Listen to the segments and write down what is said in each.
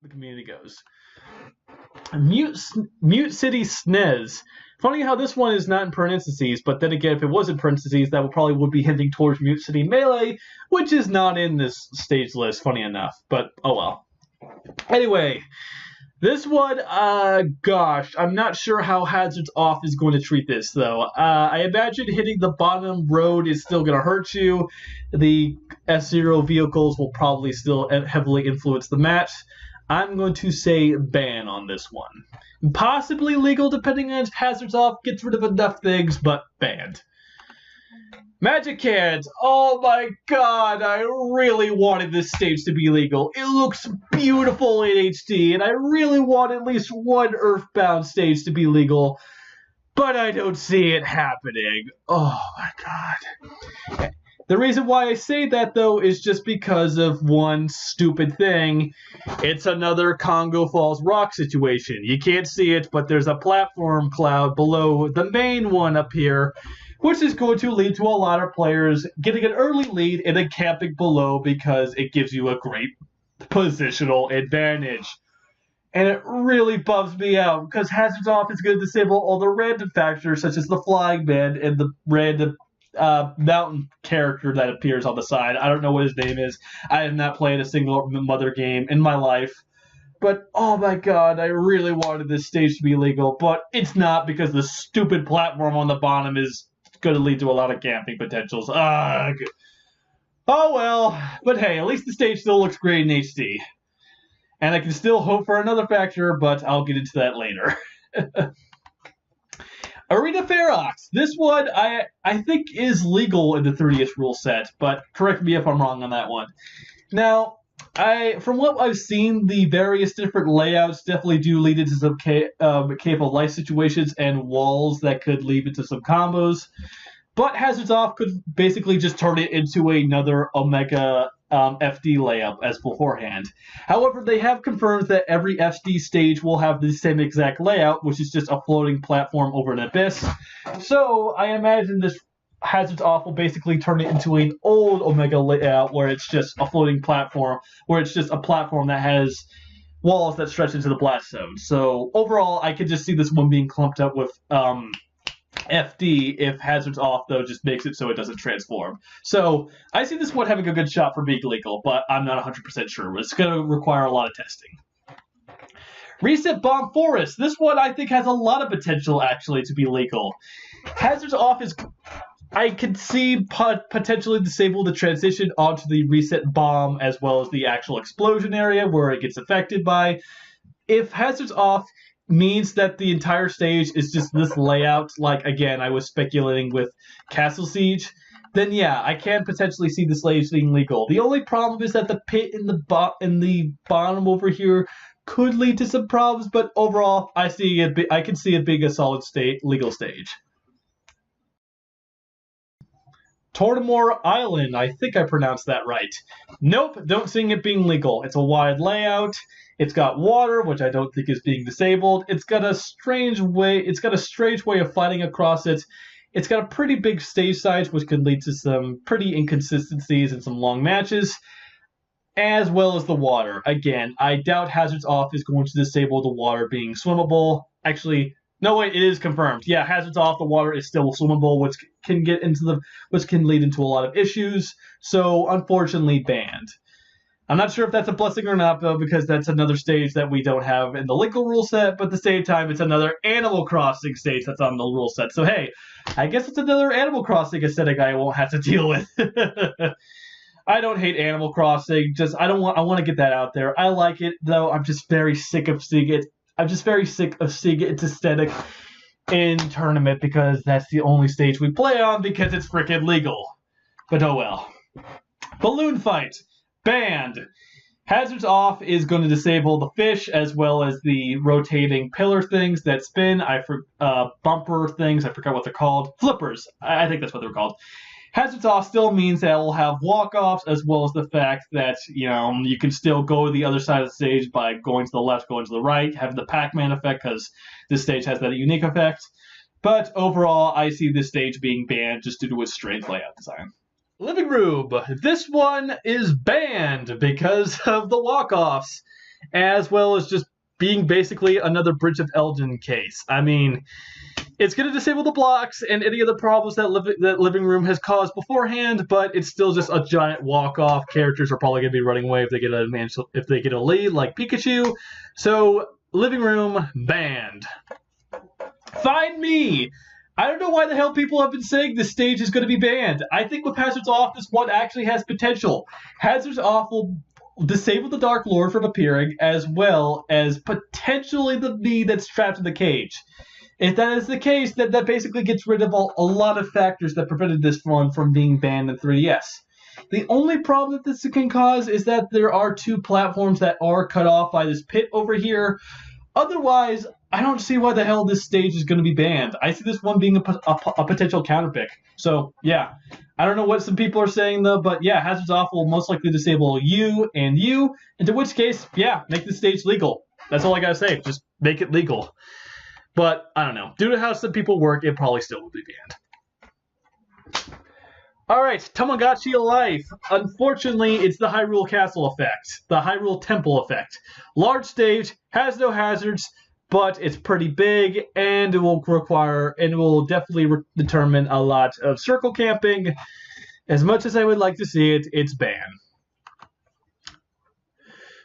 the community goes. Mute City SNES. Funny how this one is not in parentheses, but then again, if it was in parentheses, that would be hinting towards Mute City Melee, which is not in this stage list, funny enough. But, oh well. Anyway, this one, gosh, I'm not sure how Hazards Off is going to treat this, though. I imagine hitting the bottom road is still going to hurt you. The S0 vehicles will probably still heavily influence the match. I'm going to say ban on this one. Possibly legal depending on if Hazards Off gets rid of enough things, but banned. Magic Hands. Oh my god, I really wanted this stage to be legal. It looks beautiful in HD, and I really want at least one Earthbound stage to be legal, but I don't see it happening. Oh my god. The reason why I say that, though, is just because of one stupid thing. It's another Congo Falls Rock situation. You can't see it, but there's a platform cloud below the main one up here, which is going to lead to a lot of players getting an early lead and then camping below because it gives you a great positional advantage. And it really bums me out because Hazards Off is going to disable all the random factors such as the Flying Man and the random mountain character that appears on the side. I don't know what his name is. I have not played a single Mother game in my life. But, oh my god, I really wanted this stage to be legal, but it's not because the stupid platform on the bottom is going to lead to a lot of camping potentials. Ugh. Oh well, but hey, at least the stage still looks great in HD. And I can still hope for another factor, but I'll get into that later. Arena Ferox. This one I think is legal in the 30th rule set, but correct me if I'm wrong on that one. Now, from what I've seen, the various different layouts definitely do lead into some cave of life situations and walls that could lead into some combos. But Hazards Off could basically just turn it into another Omega FD layout as beforehand. However, they have confirmed that every FD stage will have the same exact layout, which is just a floating platform over an abyss. So I imagine this Hazards Off will basically turn it into an old Omega layout where it's just a floating platform, where it's just a platform that has walls that stretch into the blast zone. So overall, I could just see this one being clumped up with FD if Hazards Off, though, just makes it so it doesn't transform. So I see this one having a good shot for being legal, but I'm not 100% sure. It's going to require a lot of testing. Reset Bomb Forest. This one I think has a lot of potential, actually, to be legal. Hazards Off is... I could see potentially disable the transition onto the Reset Bomb as well as the actual explosion area where it gets affected by. If Hazards Off means that the entire stage is just this layout, like, again, I was speculating with Castle Siege, then yeah, I can potentially see the stage being legal. The only problem is that the pit in the bottom over here could lead to some problems, but overall, I can see it being a solid legal stage. Tortimore Island, I think I pronounced that right. Nope, don't see it being legal. It's a wide layout. It's got water, which I don't think is being disabled. It's got a strange way of fighting across it. It's got a pretty big stage size, which can lead to some pretty inconsistencies and some long matches, as well as the water. Again, I doubt Hazards Off is going to disable the water being swimmable. Actually, no, wait, it is confirmed. Yeah, Hazards Off, the water is still swimmable, which can lead into a lot of issues. So, unfortunately, banned. I'm not sure if that's a blessing or not, though, because that's another stage that we don't have in the legal rule set, but at the same time, it's another Animal Crossing stage that's on the rule set. So, hey, I guess it's another Animal Crossing aesthetic I won't have to deal with. I don't hate Animal Crossing. I want to get that out there. I like it, though. I'm just very sick of seeing it. Its aesthetic in tournament because that's the only stage we play on because it's freaking legal. But oh well. Balloon Fight. Banned. Hazards Off is going to disable the fish as well as the rotating pillar things that spin. Bumper things. I forgot what they're called. Flippers. I think that's what they're called. Hazards Off still means that it will have walk-offs as well as the fact that, you can still go to the other side of the stage by going to the left, going to the right, having the Pac-Man effect because this stage has that unique effect. But overall, I see this stage being banned just due to its strange layout design. Living Room. This one is banned because of the walk-offs. as well as just being basically another Bridge of Elgin case. I mean, it's going to disable the blocks and any other problems that Living Room has caused beforehand, but it's still just a giant walk-off. Characters are probably going to be running away if they get a lead, like Pikachu. So, Living Room, banned. Find me! I don't know why the hell people have been saying this stage is going to be banned. I think with Hazards Off, this one actually has potential. Hazards Off will disable the Dark Lord from appearing, as well as potentially the bee that's trapped in the cage. If that is the case, then that basically gets rid of a lot of factors that prevented this one from being banned in 3DS. The only problem that this can cause is that there are 2 platforms that are cut off by this pit over here. Otherwise, I don't see why the hell this stage is going to be banned. I see this one being a potential counterpick. So, yeah. I don't know what some people are saying, though, but yeah, Hazards Off will most likely disable you, into which case, yeah, make the stage legal. That's all I gotta say. Just make it legal. But, I don't know. Due to how some people work, it probably still will be banned. Alright, Tamagotchi Life. Unfortunately, it's the Hyrule Castle effect. The Hyrule Temple effect. Large stage, has no hazards, but it's pretty big, and it will definitely determine a lot of circle camping. As much as I would like to see it, it's banned.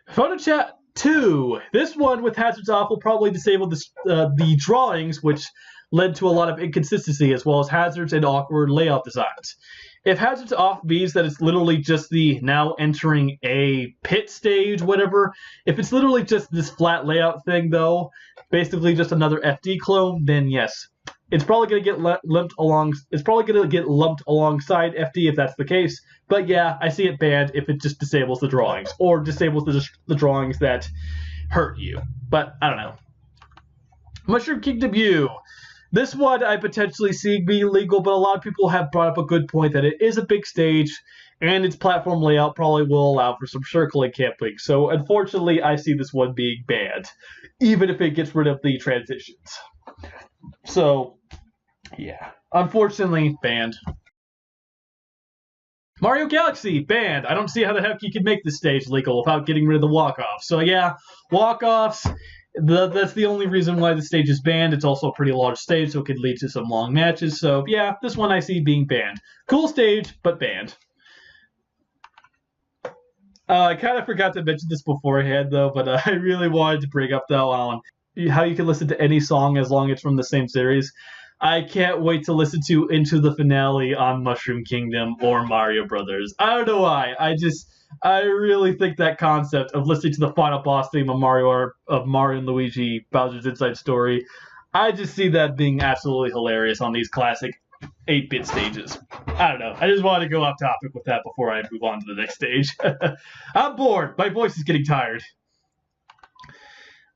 Photo Chat 2. This one with Hazards Off will probably disable the drawings, which led to a lot of inconsistency, as well as hazards and awkward layout designs. If Hazards Off means that it's literally just the now entering a pit stage, whatever, if it's literally just this flat layout thing, though, basically just another FD clone, then yes. It's probably going to get lumped alongside FD if that's the case. But yeah, I see it banned if it just disables the drawings, or disables the drawings that hurt you. But I don't know. Mushroom Kingdom U. This one I potentially see being legal, but a lot of people have brought up a good point that it is a big stage, and its platform layout probably will allow for some circling camping. So unfortunately, I see this one being banned, even if it gets rid of the transitions. So, yeah. Unfortunately, banned. Mario Galaxy, banned. I don't see how the heck you could make this stage legal without getting rid of the walk-offs. So yeah, walk-offs, that's the only reason why the stage is banned. It's also a pretty large stage, so it could lead to some long matches. So yeah, this one I see being banned. Cool stage, but banned. I kind of forgot to mention this beforehand, though, but I really wanted to bring up, though, on how you can listen to any song as long as it's from the same series. I can't wait to listen to Into the Finale on Mushroom Kingdom or Mario Brothers. I don't know why. I really think that concept of listening to the final boss theme of Mario and Luigi Bowser's Inside Story, I just see that being absolutely hilarious on these classic 8-bit stages. I don't know. I just wanted to go off topic with that before I move on to the next stage. I'm bored. My voice is getting tired.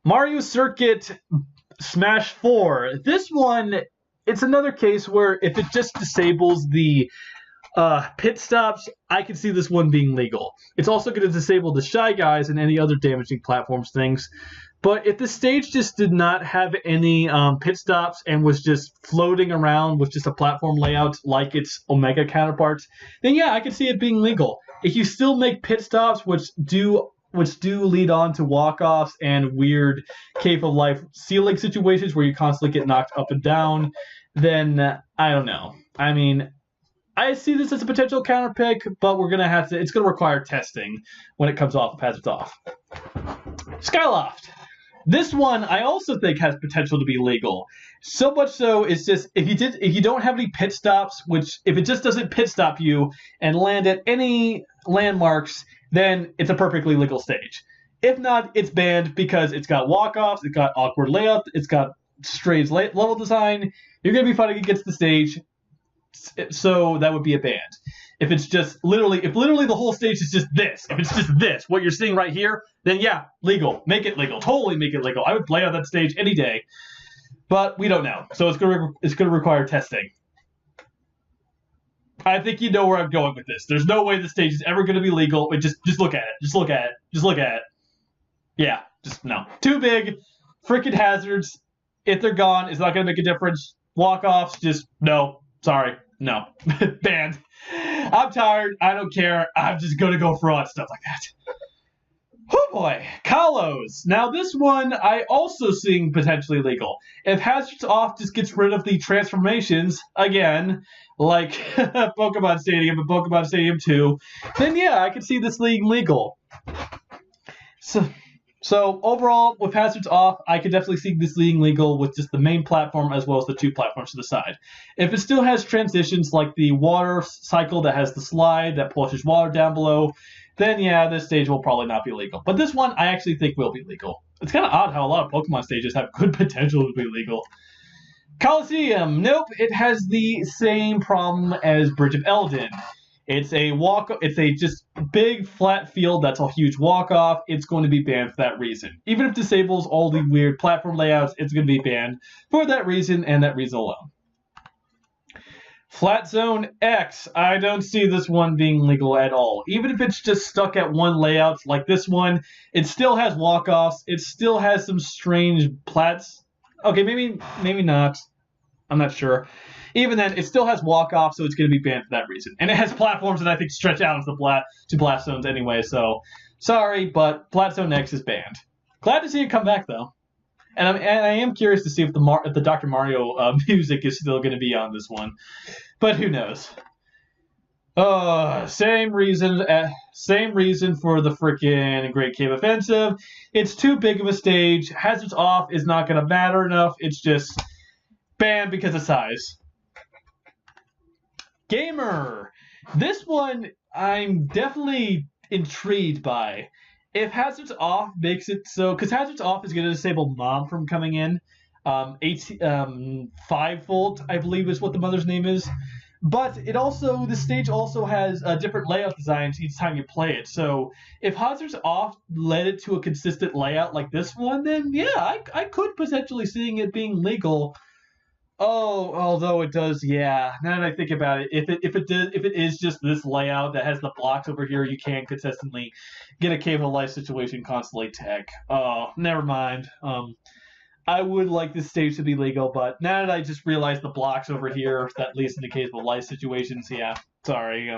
Mario Circuit Smash 4. This one, it's another case where if it just disables the pit stops, I can see this one being legal. It's also going to disable the Shy Guys and any other damaging platforms things. But if the stage just did not have any pit stops and was just floating around with just a platform layout like its Omega counterparts, then yeah, I could see it being legal. If you still make pit stops, which do lead on to walk-offs and weird Cave of Life ceiling situations where you constantly get knocked up and down, then I don't know. I mean, I see this as a potential counterpick, but it's going to require testing when it comes off of Hazards Off. Skyloft. This one I also think has potential to be legal. So much so, it's just if you don't have any pit stops, which if it just doesn't pit stop you and land at any landmarks, then it's a perfectly legal stage. If not, it's banned because it's got walk-offs, it's got awkward layout, it's got strange level design. You're going to be fighting against the stage, so that would be a ban. If it's just literally the whole stage is just this, if it's just this, what you're seeing right here, then yeah, legal. Make it legal. Totally make it legal. I would play on that stage any day. But we don't know. So it's gonna require testing. I think you know where I'm going with this. There's no way the stage is ever gonna be legal. But just look at it. Just look at it. Just look at it. Yeah, just no. Too big. Freaking hazards. If they're gone, it's not gonna make a difference. Walk-offs, just no. Sorry. No. Banned. I'm tired. I don't care. I'm just gonna go fraud, stuff like that. Oh boy, Kalos. Now this one I also seeing potentially legal. If Hazards Off just gets rid of the transformations again, like Pokemon Stadium and Pokemon Stadium 2, then yeah, I could see this being legal. So, so overall, with Hazards Off, I could definitely see this being legal with just the main platform as well as the 2 platforms to the side. If it still has transitions like the water cycle that has the slide that pushes water down below, then yeah, this stage will probably not be legal. But this one, I actually think will be legal. It's kind of odd how a lot of Pokemon stages have good potential to be legal. Coliseum, nope, it has the same problem as Bridge of Eldin. It's a just big flat field that's a huge walk off. It's going to be banned for that reason. Even if it disables all the weird platform layouts, it's going to be banned for that reason and that reason alone. Flat Zone X, I don't see this one being legal at all. Even if it's just stuck at one layout like this one, it still has walk-offs. It still has some strange plats. Okay, maybe not. I'm not sure. Even then, it still has walk-offs, so it's going to be banned for that reason. And it has platforms that I think stretch out into to blast zones anyway, so sorry, but Flat Zone X is banned. Glad to see it come back, though. And I am curious to see if the Dr. Mario music is still going to be on this one. But who knows? Same reason for the freaking Great Cave Offensive. It's too big of a stage. Hazards Off is not going to matter enough. It's just banned because of size. Gamer. This one I'm definitely intrigued by. If Hazards Off makes it so, because Hazards Off is going to disable Mom from coming in. 5 volt, I believe, is what the mother's name is. But the stage also has different layout designs each time you play it. So if Hazards Off led it to a consistent layout like this one, then yeah, I could potentially seeing it being legal. Oh, although it does, yeah. Now that I think about it, if it is just this layout that has the blocks over here, you can consistently get a Cave of Life situation constantly tech. Oh, never mind. I would like this stage to be legal, but now that I just realized the blocks over here that leads into Cave of Life situations, yeah, sorry.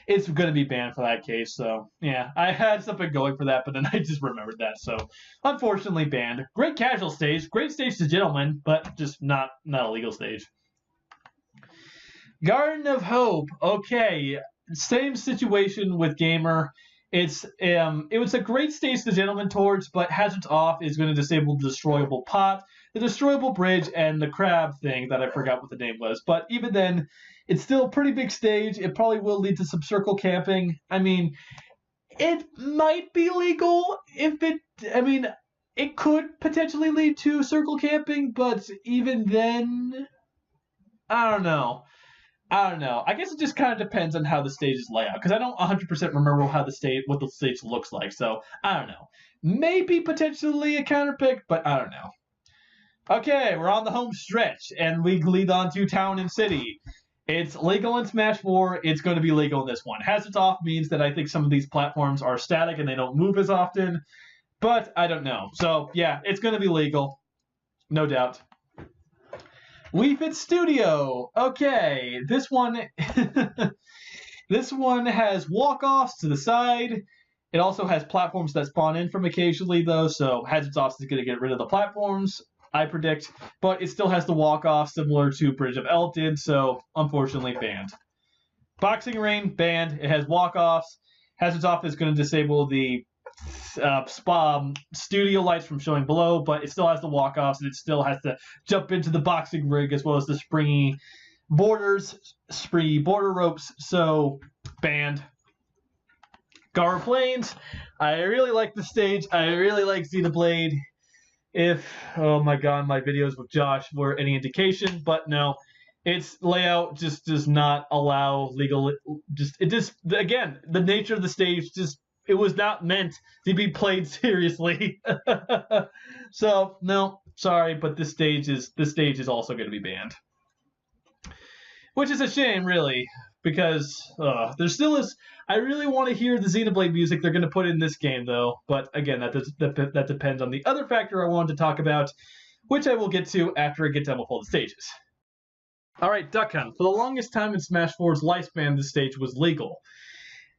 It's going to be banned for that case. So, yeah, I had something going for that, but then I just remembered that. So, unfortunately, banned. Great casual stage. Great stage to gentlemen, but just not a legal stage. Garden of Hope. Okay, same situation with Gamer. It was a great stage to gentlemen towards, but Hazards Off is going to disable the destroyable pot, the destroyable bridge, and the crab thing that I forgot what the name was. But even then, it's still a pretty big stage. It probably will lead to some circle camping. I mean, it might be legal it could potentially lead to circle camping, but even then, I don't know. I guess it just kind of depends on how the stage is laid out, because I don't 100% remember what the stage looks like. So I don't know. Maybe potentially a counter pick, but I don't know. Okay, we're on the home stretch, and we lead on to Town and City. It's legal in Smash 4. It's going to be legal in this one. Hazards Off means that I think some of these platforms are static and they don't move as often, but I don't know. So yeah, it's going to be legal, no doubt. Wii Fit Studio. Okay, this one this one has walk-offs to the side. It also has platforms that spawn in from occasionally, though, so Hazards Off is going to get rid of the platforms, I predict, but it still has the walk-off similar to Bridge of Elton, so unfortunately banned. Boxing Ring, banned. It has walk-offs. Hazards Off is going to disable the studio lights from showing below, but it still has the walk-offs, and it still has to jump into the boxing ring as well as the springy border ropes, so banned. Gara Plains, I really like the stage. I really like Xenoblade. If, oh my god, my videos with Josh were any indication, but no. Its layout just does not allow legal, again, the nature of the stage it was not meant to be played seriously. So, no, sorry, but this stage is also going to be banned. Which is a shame, really, because there still is. I really want to hear the Xenoblade music they're going to put in this game, though. But again, that depends on the other factor I wanted to talk about, which I will get to after I get done with all the stages. All right, Duck Hunt. For the longest time in Smash 4's lifespan, this stage was legal.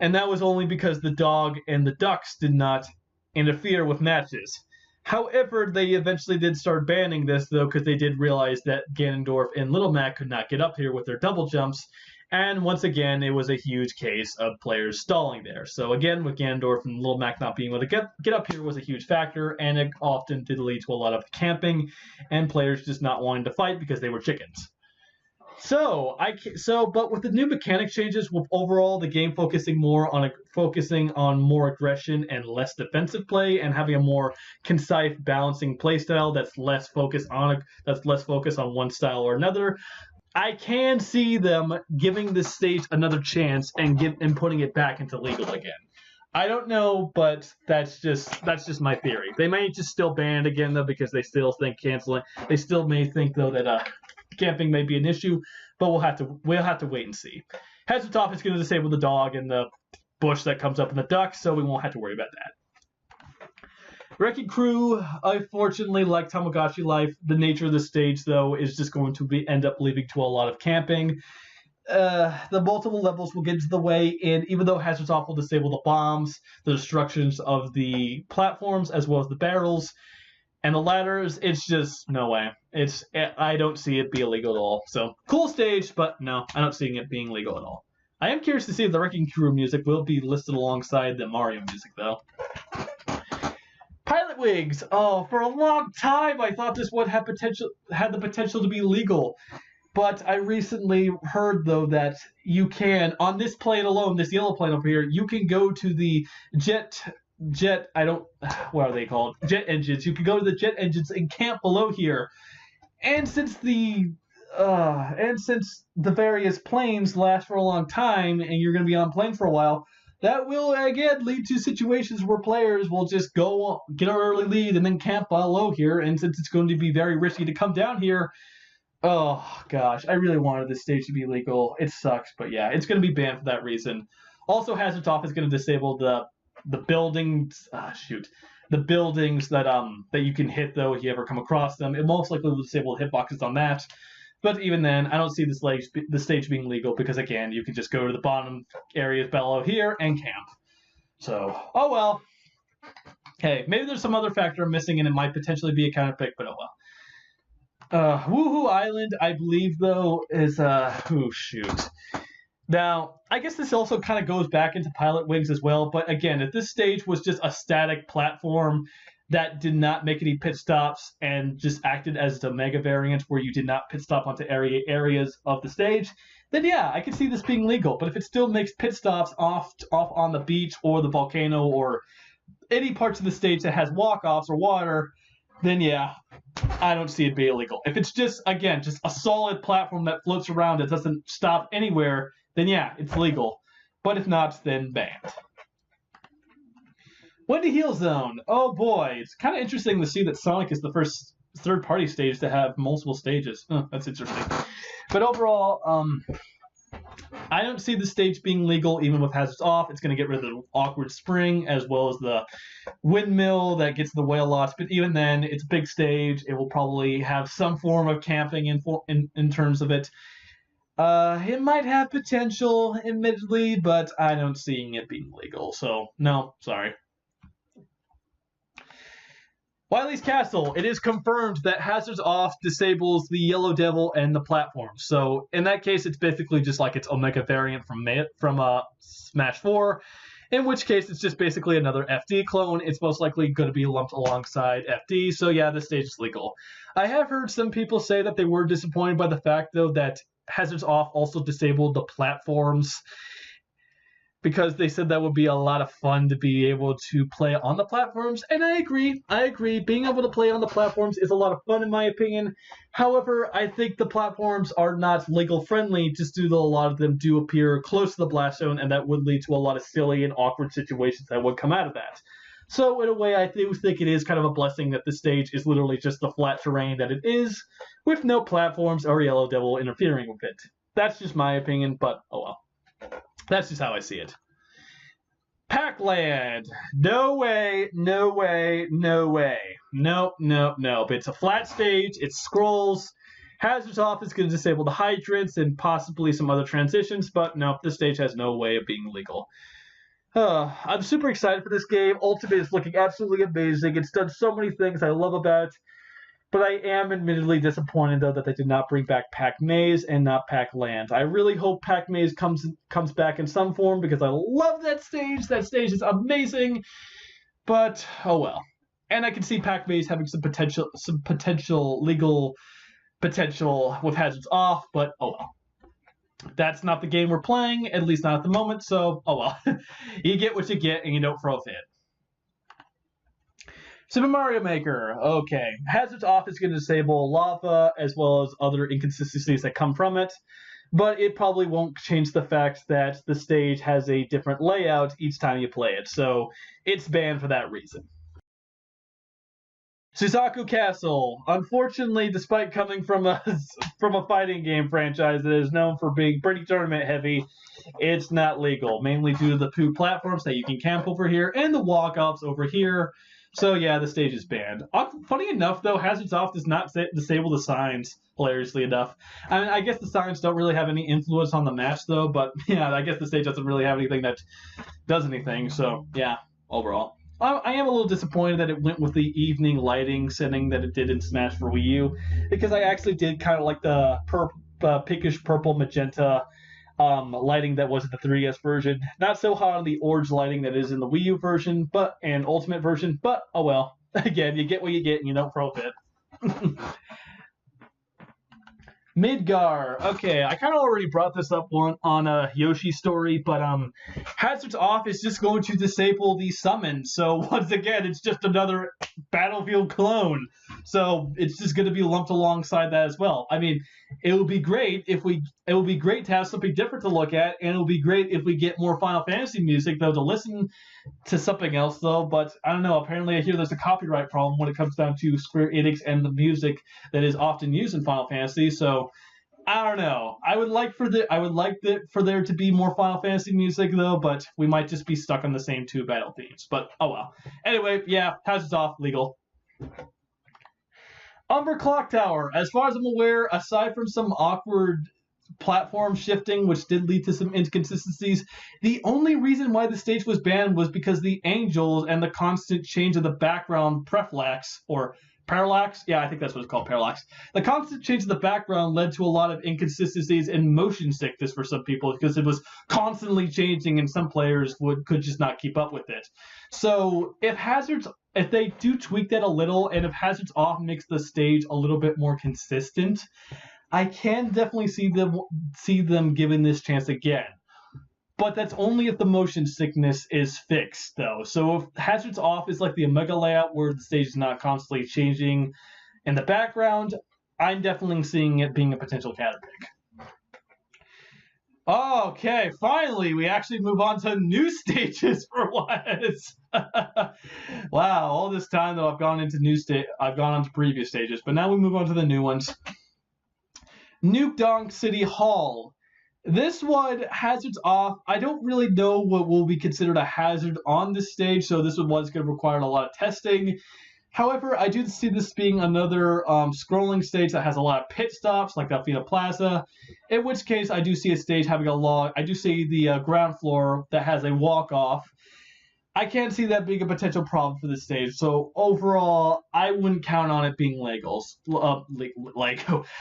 And that was only because the dog and the ducks did not interfere with matches. However, they eventually did start banning this, though, because they did realize that Ganondorf and Little Mac could not get up here with their double jumps, and once again, it was a huge case of players stalling there. So again, with Ganondorf and Little Mac not being able to get up here was a huge factor, and it often did lead to a lot of camping and players just not wanting to fight because they were chickens. But with the new mechanic changes, with overall the game focusing on more aggression and less defensive play, and having a more concise, balancing playstyle that's less focused on one style or another, I can see them giving this stage another chance and putting it back into legal again. I don't know, but that's just my theory. They may just still ban it again though, because they still think canceling. They still may think though that camping may be an issue, but we'll have to wait and see. Hazard's Off is going to disable the dog and the bush that comes up in the duck, so we won't have to worry about that. Wrecking Crew, unfortunately, like Tamagotchi Life, the nature of the stage though is just going to end up leading to a lot of camping. The multiple levels will get into the way, and even though Hazard's Off will disable the bombs, the destructions of the platforms, as well as the barrels, and the ladders, it's just no way. I don't see it be illegal at all. So, cool stage, but no, I don't see it being legal at all. I am curious to see if the Wrecking Crew music will be listed alongside the Mario music, though. Pilot Wigs! Oh, for a long time I thought this one had the potential to be legal. But I recently heard, though, that you can, on this plane alone, this yellow plane over here, you can go to the what are they called? Jet engines. You can go to the jet engines and camp below here. And since the various planes last for a long time, and you're going to be on plane for a while, that will, again, lead to situations where players will just go get an early lead and then camp below here. And since it's going to be very risky to come down here, oh, gosh, I really wanted this stage to be legal. It sucks, but yeah, it's going to be banned for that reason. Also, Hazard's Off is going to disable the buildings. The buildings that you can hit, though, if you ever come across them. It most likely will disable the hitboxes on that. But even then, I don't see the stage being legal because, again, you can just go to the bottom areas below here and camp. So, oh well. Hey, maybe there's some other factor I'm missing and it might potentially be a counter pick, but oh well. Woohoo Island, I believe, though, is, Now, I guess this also kind of goes back into Pilot Wings as well, but again, if this stage was just a static platform that did not make any pit stops and just acted as a mega variant where you did not pit stop onto areas of the stage, then yeah, I could see this being legal. But if it still makes pit stops off on the beach or the volcano or any parts of the stage that has walk-offs or water, then yeah, I don't see it being illegal. If it's just a solid platform that floats around that doesn't stop anywhere, then yeah, it's legal. But if not, then banned. Wendy Heel Zone. Oh boy, it's kind of interesting to see that Sonic is the first third-party stage to have multiple stages. That's interesting. But overall, I don't see the stage being legal even with Hazards Off. It's going to get rid of the awkward spring as well as the windmill that gets in the way a lot. But even then, it's a big stage. It will probably have some form of camping in terms of it. It might have potential, admittedly, but I don't see it being legal. So, no, sorry. Wily's Castle. It is confirmed that Hazards Off disables the Yellow Devil and the platforms. So in that case, it's basically just like its Omega variant from Smash 4, in which case it's just basically another FD clone. It's most likely going to be lumped alongside FD, so yeah, this stage is legal. I have heard some people say that they were disappointed by the fact, though, that Hazards Off also disabled the platforms, because they said that would be a lot of fun to be able to play on the platforms, and I agree. Being able to play on the platforms is a lot of fun, in my opinion. However, I think the platforms are not legal-friendly, just due to a lot of them do appear close to the blast zone, and that would lead to a lot of silly and awkward situations that would come out of that. So, in a way, I do think it is kind of a blessing that this stage is literally just the flat terrain that it is, with no platforms or Yellow Devil interfering with it. That's just my opinion, but oh well. That's just how I see it. Pac-Land. No way, no way, no way. Nope. It's a flat stage. It scrolls. Hazards Off is going to disable the hydrants and possibly some other transitions, but nope, this stage has no way of being legal. I'm super excited for this game. Ultimate is looking absolutely amazing. It's done so many things I love about it. But I am admittedly disappointed, though, that they did not bring back Pac Maze and not Pac Land. I really hope Pac Maze comes back in some form because I love that stage. That stage is amazing. But, oh well. And I can see Pac Maze having some potential legal potential with hazards off, but oh well. That's not the game we're playing, at least not at the moment, so oh well. You get what you get, and you don't throw a fit. Super Mario Maker. Okay. Hazards off is going to disable lava as well as other inconsistencies that come from it, but it probably won't change the fact that the stage has a different layout each time you play it, so it's banned for that reason. Suzaku Castle. Unfortunately, despite coming from a fighting game franchise that is known for being pretty tournament heavy, it's not legal, mainly due to the poo platforms that you can camp over here and the walk-offs over here. So yeah, the stage is banned. Funny enough, though, Hazards Off does not disable the signs, hilariously enough. I mean, I guess the signs don't really have any influence on the match, though, but yeah, I guess the stage doesn't really have anything that does anything, so yeah, overall. I am a little disappointed that it went with the evening lighting setting that it did in Smash for Wii U, because I actually did kind of like the pinkish purple magenta lighting that was in the 3DS version. Not so hot on the orange lighting that is in the Wii U version, and Ultimate version, but oh well. Again, you get what you get and you don't throw a fit. Midgar. Okay, I kind of already brought this up on Yoshi's story, but Hazards Off is just going to disable the summons. So once again, it's just another Battlefield clone. So it's just going to be lumped alongside that as well. I mean, it would be great to have something different to look at, and it would be great if we get more Final Fantasy music though to listen to something else though. But I don't know. Apparently, I hear there's a copyright problem when it comes down to Square Enix and the music that is often used in Final Fantasy. So I don't know. I would like for there to be more Final Fantasy music though, but we might just be stuck on the same two battle themes. But oh well. Anyway, yeah, Hazards Off, legal. Umber Clock Tower. As far as I'm aware, aside from some awkward platform shifting, which did lead to some inconsistencies, the only reason why the stage was banned was because the angels and the constant change of the background parallax, or parallax? Yeah, I think that's what it's called, parallax. The constant change of the background led to a lot of inconsistencies and motion sickness for some people because it was constantly changing and some players could just not keep up with it. So if they do tweak that a little, and if Hazards Off makes the stage a little bit more consistent, I can definitely see them giving this chance again. But that's only if the motion sickness is fixed, though. So if Hazards Off is like the Omega layout where the stage is not constantly changing in the background, I'm definitely seeing it being a potential Caterpick. Okay, finally, we actually move on to new stages for once. Wow, all this time though I've gone on to previous stages, but now we move on to the new ones. Nuke Donk City Hall. This one, Hazards Off, I don't really know what will be considered a hazard on this stage, so this one's going to require a lot of testing. However, I do see this being another scrolling stage that has a lot of pit stops, like Delfina Plaza, in which case I do see a stage having I do see the ground floor that has a walk-off. I can't see that being a potential problem for this stage, so overall, I wouldn't count on it being Lego.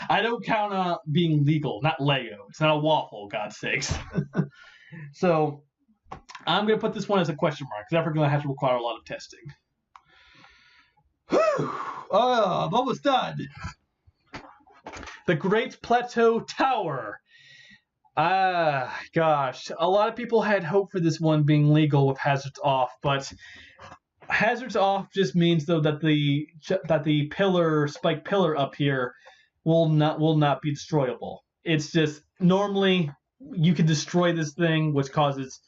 I don't count on it being legal, not Lego. It's not a waffle, God's sakes. So, I'm going to put this one as a question mark, because I'm going to have to require a lot of testing. Whew! Oh, I'm almost done. The Great Plateau Tower. Gosh, a lot of people had hope for this one being legal with Hazards Off, but Hazards Off just means though that the spike pillar up here will not be destroyable. It's just normally you can destroy this thing, which causes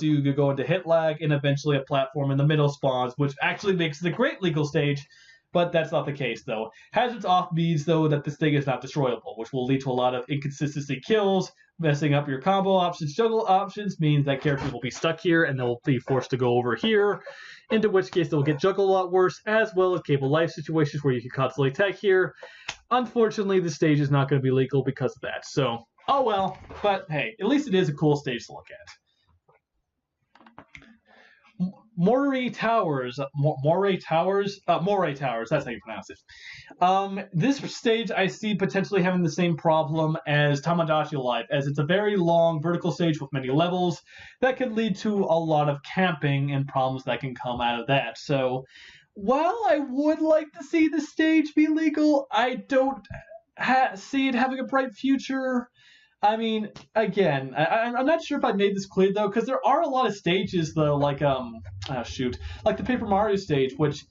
you to go into hit lag, and eventually a platform in the middle spawns, which actually makes it a great legal stage. But that's not the case, though. Hazards Off means, though, that this thing is not destroyable, which will lead to a lot of inconsistency kills, messing up your combo options. Juggle options means that characters will be stuck here, and they'll be forced to go over here, into which case they'll get juggled a lot worse, as well as cable life situations where you can constantly tag here. Unfortunately, the stage is not going to be legal because of that. So, oh well. But, hey, at least it is a cool stage to look at. Moray Towers, Moray Towers, Moray Towers. That's how you pronounce it. This stage I see potentially having the same problem as Tamagotchi Life, as it's a very long vertical stage with many levels that could lead to a lot of camping and problems that can come out of that. So, while I would like to see the stage be legal, I don't see it having a bright future. I mean, again, I'm not sure if I made this clear though, because there are a lot of stages though, like like the Paper Mario stage, which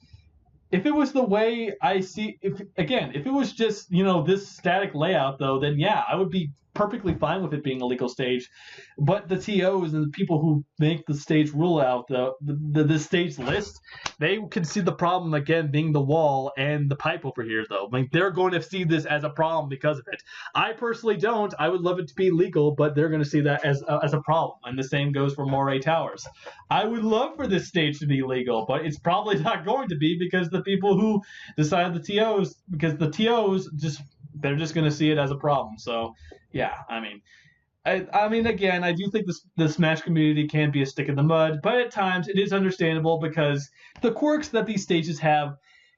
if it was the way I see, if it was just this static layout though, then yeah, I would be perfectly fine with it being a legal stage. But the TOs and the people who make the stage rule out the stage list, they can see the problem again being the wall and the pipe over here though. Like they're going to see this as a problem because of it. I personally don't. I would love it to be legal, but they're going to see that as a problem. And the same goes for Moray Towers. I would love for this stage to be legal, but it's probably not going to be because the people who decide the TOs, because the TOs they're just going to see it as a problem. So, yeah, I mean, again, I do think the Smash community can be a stick in the mud, but at times it is understandable because the quirks that these stages have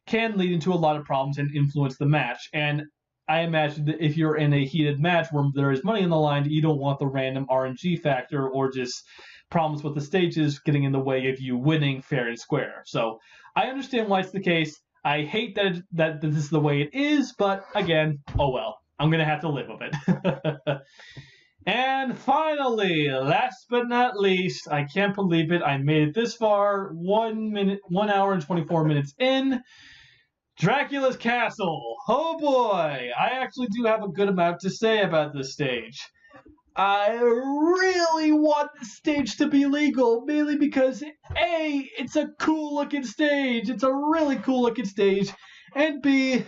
can lead into a lot of problems and influence the match. And I imagine that if you're in a heated match where there is money on the line, you don't want the random RNG factor or just problems with the stages getting in the way of you winning fair and square. So I understand why it's the case. I hate that this is the way it is, but again, oh well. I'm going to have to live with it. And finally, last but not least, I can't believe it, I made it this far, 1 hour and 24 minutes in, Dracula's Castle. Oh boy, I actually do have a good amount to say about this stage. I really want the stage to be legal, mainly because A, it's a cool looking stage, it's a really cool looking stage, and B,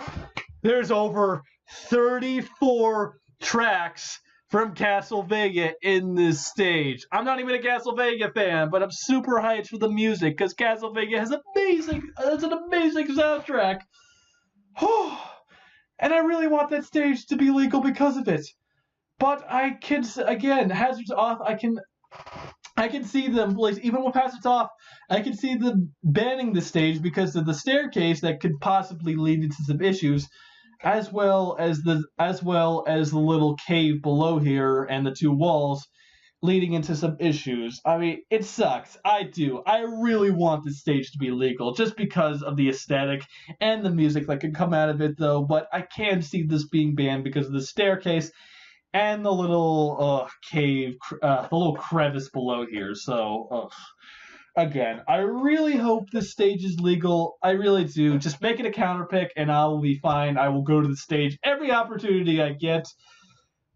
there's over 34 tracks from Castlevania in this stage. I'm not even a Castlevania fan, but I'm super hyped for the music because Castlevania has an amazing soundtrack. And I really want that stage to be legal because of it. But I can, again, hazards off, I can see them, like, even with hazards off, I can see them banning the stage because of the staircase that could possibly lead into some issues, as well as the little cave below here and the two walls leading into some issues. I mean, it sucks. I do. I really want this stage to be legal just because of the aesthetic and the music that could come out of it, though, but I can see this being banned because of the staircase and the little cave, the little crevice below here. So, again, I really hope this stage is legal. I really do. Just make it a counter pick, and I will be fine. I will go to the stage every opportunity I get.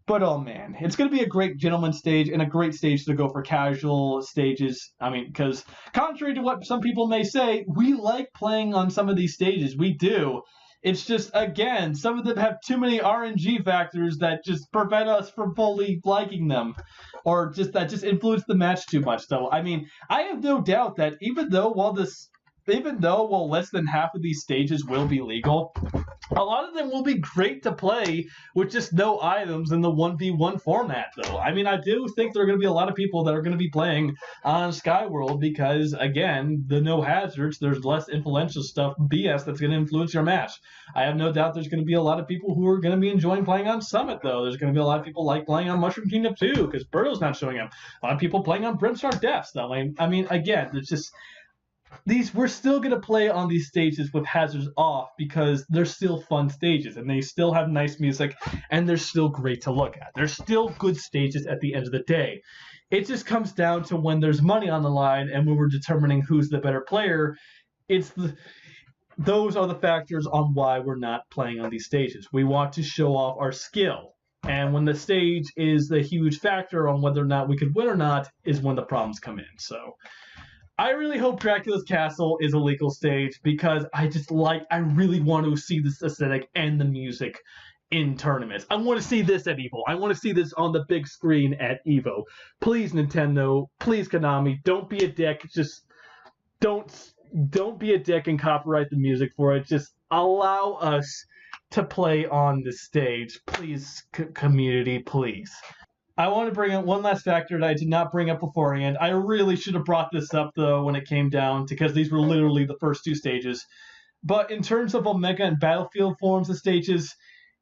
But, oh man, it's going to be a great gentleman stage and a great stage to go for casual stages. I mean, because contrary to what some people may say, we like playing on some of these stages. We do. It's just, again, some of them have too many RNG factors that just prevent us from fully liking them, or just influence the match too much. So, I mean, I have no doubt that even though less than half of these stages will be legal, a lot of them will be great to play with just no items in the 1v1 format, though. I mean, I do think there are going to be a lot of people that are going to be playing on Skyworld because, again, the no hazards, there's less influential stuff, BS, that's going to influence your match. I have no doubt there's going to be a lot of people who are going to be enjoying playing on Summit, though. There's going to be a lot of people like playing on Mushroom Kingdom, too, because Birdo's not showing up. A lot of people playing on Brimstar Depths, though. I mean, again, there's just... we're still going to play on these stages with hazards off because they're still fun stages and they still have nice music and they're still great to look at. They're still good stages at the end of the day. It just comes down to when there's money on the line and when we're determining who's the better player, those are the factors on why we're not playing on these stages. We want to show off our skill. And when the stage is the huge factor on whether or not we could win or not is when the problems come in. So I really hope Dracula's Castle is a legal stage because I really want to see this aesthetic and the music in tournaments. I want to see this at EVO. I want to see this on the big screen at EVO. Please, Nintendo. Please, Konami. Don't be a dick. Just don't be a dick and copyright the music for it. Just allow us to play on the stage. Please, community, please. I want to bring up one last factor that I did not bring up beforehand. I really should have brought this up, though, when it came down to, because these were literally the first two stages. But in terms of Omega and Battlefield forms of stages,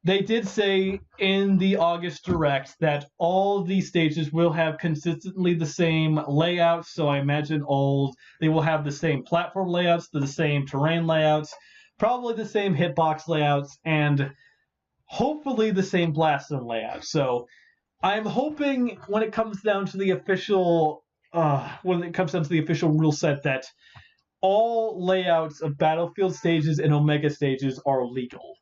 they did say in the August Direct that all these stages will have consistently the same layouts. So I imagine they will have the same platform layouts, the same terrain layouts, probably the same hitbox layouts, and hopefully the same blast zone layout. So I'm hoping when it comes down to the official rule set that all layouts of Battlefield stages and Omega stages are legal.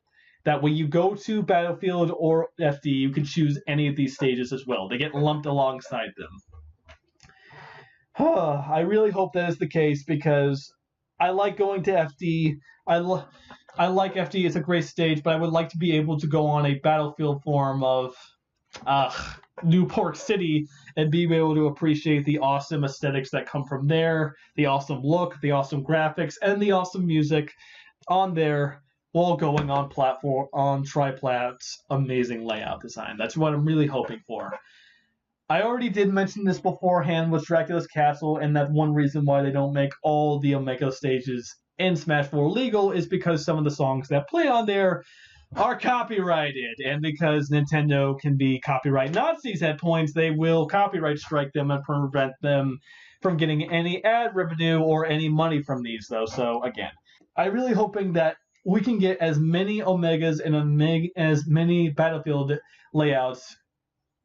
That when you go to Battlefield or FD, you can choose any of these stages as well. They get lumped alongside them. I really hope that is the case because I like going to FD. I like FD. It's a great stage, but I would like to be able to go on a Battlefield form of Newport City and be able to appreciate the awesome aesthetics that come from there, the awesome look, the awesome graphics, and the awesome music on there while going on Triplat's amazing layout design. That's what I'm really hoping for. I already did mention this beforehand with Dracula's Castle, and that one reason why they don't make all the Omega stages in Smash 4 legal is because some of the songs that play on there are copyrighted, and because Nintendo can be copyright Nazis at points, they will copyright strike them and prevent them from getting any ad revenue or any money from these, though. So, again, I'm really hoping that we can get as many Omegas and as many Battlefield layouts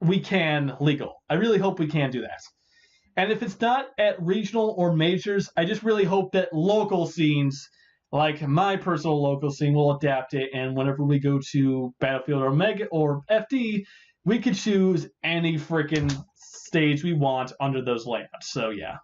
we can legal. I really hope we can do that. And if it's not at regional or majors, I just really hope that local scenes, like my personal local scene, will adapt it. And whenever we go to Battlefield or Mega or FD, we could choose any freaking stage we want under those layouts. So yeah.